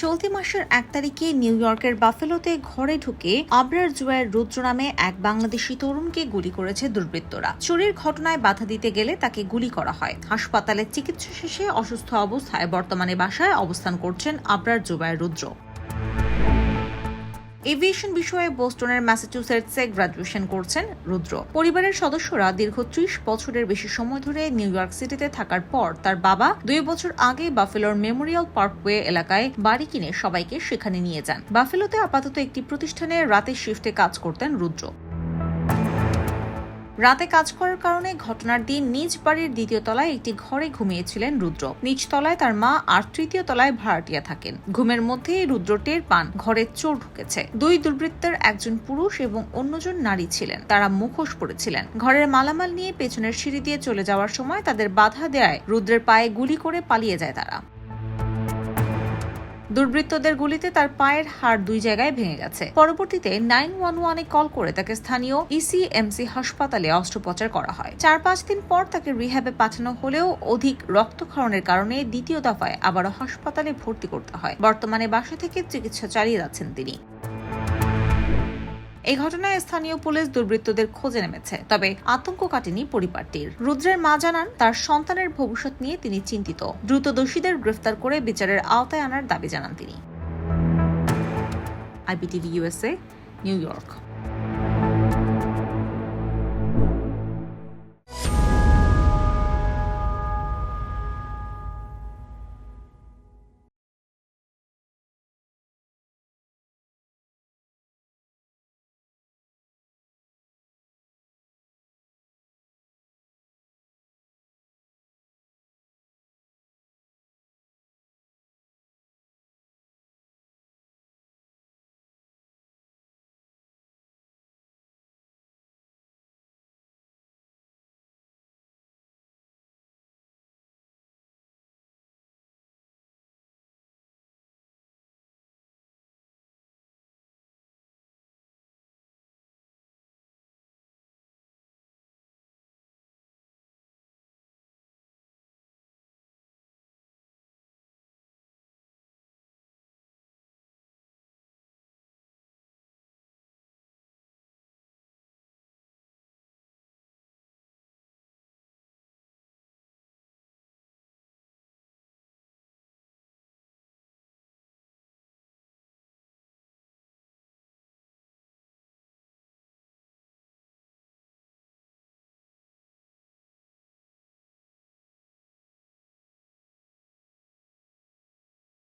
চলতি মাসের ১ তারিখে নিউ ইয়র্কের বাফেলোতে ঘরে ঢুকে আবরার জুবায়ের রুদ্র নামে এক বাংলাদেশি তরুণকে গুলি করেছে দুর্বৃত্তরা। চুরির ঘটনায় বাধা দিতে গেলে তাকে গুলি করা হয়। হাসপাতালে চিকিৎসা শেষে অসুস্থ অবস্থায় বর্তমানে বাসায় অবস্থান করছেন আবরার জুবায়ের রুদ্র। এভিয়েশন বিষয়ে বোস্টনের ম্যাসাচুসেটসে গ্রাজুয়েশন করছেন রুদ্র। পরিবারের সদস্যরা দীর্ঘ ৩০ বছরের বেশি সময় ধরে নিউ ইয়র্ক সিটিতে থাকার পর তার বাবা ২ বছর আগে বাফেলোর মেমোরিয়াল পার্কওয়ে এলাকায় বাড়ি কিনে সবাইকে সেখানে নিয়ে যান। বাফেলোতে আপাতত একটি প্রতিষ্ঠানে রাতের শিফটে কাজ করতেন রুদ্র। রাতে কাজ করার কারণে ঘটনার দিন নিজ বাড়ির ২য় তলায় একটি ঘরে ঘুমিয়েছিলেন রুদ্র। নিচ তলায় তার মা আর ৩য় তলায় ভাড়াটিয়া থাকেন। ঘুমের মধ্যে রুদ্র টের পান ঘরে চোর ঢুকেছে। ২ দুর্বৃত্তের একজন পুরুষ এবং অন্যজন নারী ছিলেন। তারা মুখোশ পরেছিলেন। ঘরের মালামাল নিয়ে পেছনের সিঁড়ি দিয়ে চলে যাওয়ার সময় তাদের বাধা দেয় রুদ্রের পায়ে গুলি করে পালিয়ে যায় তারা। দুর্বৃত্তদের গুলিতে তার পায়ের হাড় ২ জায়গায় ভেঙে গেছে। পরবর্তীতে 911-এ কল করে তাকে স্থানীয় ইসিএমসি হাসপাতালে অস্ত্রোপচার করা হয়। ৪-৫ দিন পর তাকে রিহ্যাবে পাঠানো হলেও অধিক রক্তক্ষরণের কারণে দ্বিতীয় দফায় আবারও হাসপাতালে ভর্তি করতে হয়। বর্তমানে বাসা থেকে চিকিৎসা চালিয়ে যাচ্ছেন তিনি। এই ঘটনায় স্থানীয় পুলিশ দুর্বৃত্তদের খোঁজে নেমেছে, তবে আতঙ্ক কাটেনি পরিবারটির। রুদ্রের মা জানান, তার সন্তানের ভবিষ্যৎ নিয়ে তিনি চিন্তিত। দ্রুত দোষীদের গ্রেফতার করে বিচারের আওতায় আনার দাবি জানান তিনি। IPTV USA, new York.